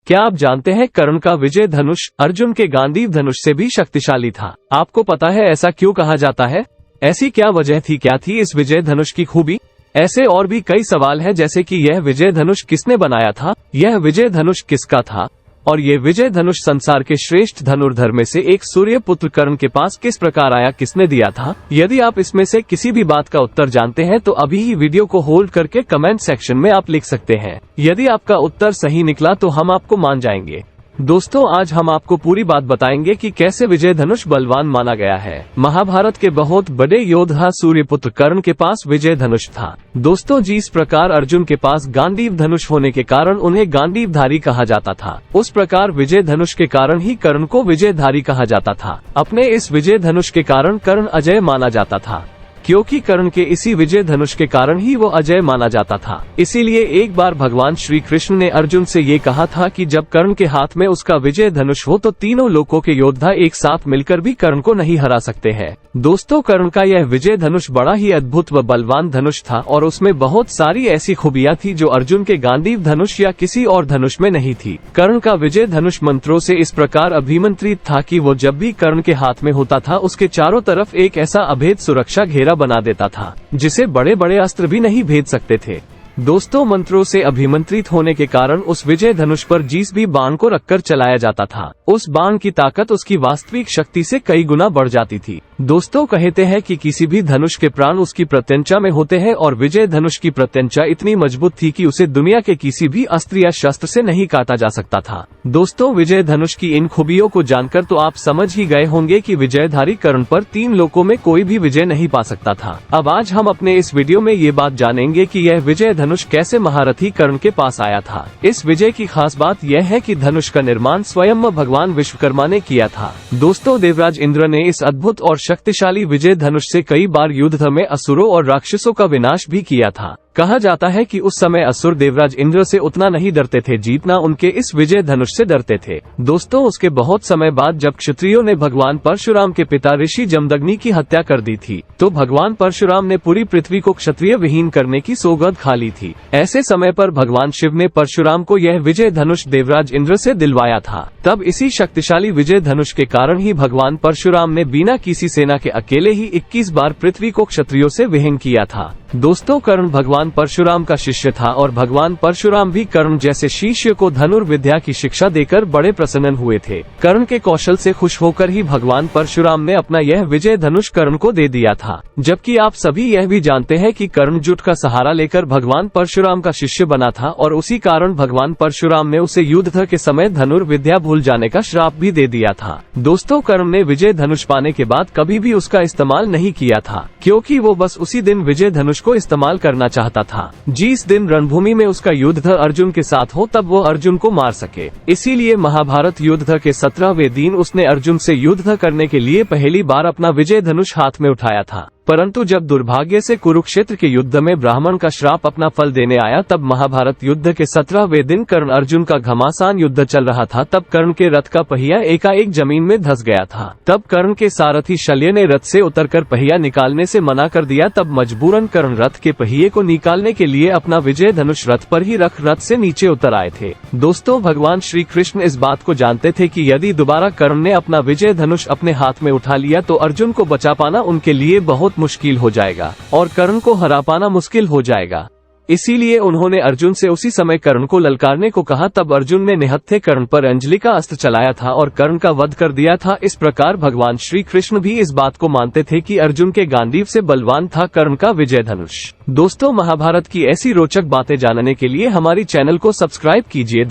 क्या आप जानते हैं कर्ण का विजय धनुष अर्जुन के गांडीव धनुष से भी शक्तिशाली था। आपको पता है ऐसा क्यों कहा जाता है? ऐसी क्या वजह थी, क्या थी इस विजय धनुष की खूबी? ऐसे और भी कई सवाल है, जैसे कि यह विजय धनुष किसने बनाया था, यह विजय धनुष किसका था, और ये विजय धनुष संसार के श्रेष्ठ धनुर्धर में से एक सूर्य पुत्र कर्ण के पास किस प्रकार आया, किसने दिया था। यदि आप इसमें से किसी भी बात का उत्तर जानते हैं तो अभी ही वीडियो को होल्ड करके कमेंट सेक्शन में आप लिख सकते हैं। यदि आपका उत्तर सही निकला तो हम आपको मान जाएंगे। दोस्तों, आज हम आपको पूरी बात बताएंगे कि कैसे विजय धनुष बलवान माना गया है। महाभारत के बहुत बड़े योद्धा सूर्यपुत्र कर्ण के पास विजय धनुष था। दोस्तों, जिस प्रकार अर्जुन के पास गांडीव धनुष होने के कारण उन्हें गांडीवधारी कहा जाता था, उस प्रकार विजय धनुष के कारण ही कर्ण को विजयधारी कहा जाता था। अपने इस विजय धनुष के कारण कर्ण अजय माना जाता था, क्योंकि कर्ण के इसी विजय धनुष के कारण ही वो अजय माना जाता था। इसीलिए एक बार भगवान श्री कृष्ण ने अर्जुन से ये कहा था कि जब कर्ण के हाथ में उसका विजय धनुष हो तो तीनों लोकों के योद्धा एक साथ मिलकर भी कर्ण को नहीं हरा सकते हैं। दोस्तों, कर्ण का यह विजय धनुष बड़ा ही अद्भुत व बलवान धनुष था और उसमें बहुत सारी ऐसी खूबियां थी जो अर्जुन के गांडीव धनुष या किसी और धनुष में नहीं थी। कर्ण का विजय धनुष मंत्रों से इस प्रकार अभिमंत्रित था कि वो जब भी कर्ण के हाथ में होता था उसके चारों तरफ एक ऐसा अभेद सुरक्षा घेरा बना देता था जिसे बड़े बड़े अस्त्र भी नहीं भेद सकते थे। दोस्तों, मंत्रों से अभिमंत्रित होने के कारण उस विजय धनुष पर जिस भी बाण को रखकर चलाया जाता था, उस बाण की ताकत उसकी वास्तविक शक्ति से कई गुना बढ़ जाती थी। दोस्तों, कहते हैं कि किसी भी धनुष के प्राण उसकी प्रत्यंचा में होते हैं और विजय धनुष की प्रत्यंचा इतनी मजबूत थी कि उसे दुनिया के किसी भी अस्त्र या शस्त्र से नहीं काटा जा सकता था। दोस्तों, विजय धनुष की इन खूबियों को जानकर तो आप समझ ही गए होंगे कि विजयधारी कर्ण पर तीन लोकों में कोई भी विजय नहीं पा सकता था। अब आज हम अपने इस वीडियो में ये बात जानेंगे कि यह विजय धनुष कैसे महारथी कर्ण के पास आया था। इस विजय की खास बात यह है कि धनुष का निर्माण स्वयं भगवान विश्वकर्मा ने किया था। दोस्तों, देवराज इंद्र ने इस अद्भुत और शक्तिशाली विजय धनुष से कई बार युद्ध में असुरों और राक्षसों का विनाश भी किया था। कहा जाता है कि उस समय असुर देवराज इंद्र से उतना नहीं डरते थे जितना उनके इस विजय धनुष से डरते थे। दोस्तों, उसके बहुत समय बाद जब क्षत्रियों ने भगवान परशुराम के पिता ऋषि जमदग्नि की हत्या कर दी थी, तो भगवान परशुराम ने पूरी पृथ्वी को क्षत्रिय विहीन करने की सौगंध खा ली थी। ऐसे समय पर भगवान शिव ने परशुराम को यह विजय धनुष देवराज इंद्र से दिलवाया था। तब इसी शक्तिशाली विजय धनुष के कारण ही भगवान परशुराम ने बिना किसी सेना के अकेले ही 21 बार पृथ्वी को क्षत्रियों से विहीन किया था। दोस्तों, कर्ण भगवान परशुराम का शिष्य था और भगवान परशुराम भी कर्ण जैसे शिष्य को धनुर्विद्या की शिक्षा देकर बड़े प्रसन्न हुए थे। कर्ण के कौशल से खुश होकर ही भगवान परशुराम ने अपना यह विजय धनुष कर्ण को दे दिया था। जबकि आप सभी यह भी जानते हैं कि कर्ण जुट का सहारा लेकर भगवान परशुराम का शिष्य बना था और उसी कारण भगवान परशुराम ने उसे युद्ध के समय धनुर्विद्या भूल जाने का श्राप भी दे दिया था। दोस्तों, कर्ण ने विजय धनुष पाने के बाद कभी भी उसका इस्तेमाल नहीं किया था, क्योंकि वो बस उसी दिन विजय धनुष को इस्तेमाल करना चाहता था जिस दिन रणभूमि में उसका युद्ध अर्जुन के साथ हो, तब वो अर्जुन को मार सके। इसीलिए महाभारत युद्ध के 17वें दिन उसने अर्जुन से युद्ध करने के लिए पहली बार अपना विजय धनुष हाथ में उठाया था। परंतु जब दुर्भाग्य से कुरुक्षेत्र के युद्ध में ब्राह्मण का श्राप अपना फल देने आया, तब महाभारत युद्ध के 17वें दिन कर्ण अर्जुन का घमासान युद्ध चल रहा था। तब कर्ण के रथ का पहिया एकाएक जमीन में धंस गया था। तब कर्ण के सारथी शल्य ने रथ से उतरकर पहिया निकालने से मना कर दिया। तब मजबूरन कर्ण रथ के पहिए को निकालने के लिए अपना विजय धनुष रथ पर ही रख रथ से नीचे उतर आए थे। दोस्तों, भगवान श्री कृष्ण इस बात को जानते थे कि यदि दोबारा कर्ण ने अपना विजय धनुष अपने हाथ में उठा लिया तो अर्जुन को बचा पाना उनके लिए बहुत मुश्किल हो जाएगा और कर्ण को हरा पाना मुश्किल हो जाएगा। इसीलिए उन्होंने अर्जुन से उसी समय कर्ण को ललकारने को कहा। तब अर्जुन ने निहत्थे कर्ण पर अंजलि का अस्त्र चलाया था और कर्ण का वध कर दिया था। इस प्रकार भगवान श्री कृष्ण भी इस बात को मानते थे कि अर्जुन के गांडीव से बलवान था कर्ण का विजय धनुष। दोस्तों, महाभारत की ऐसी रोचक बातें जानने के लिए हमारी चैनल को सब्सक्राइब कीजिए।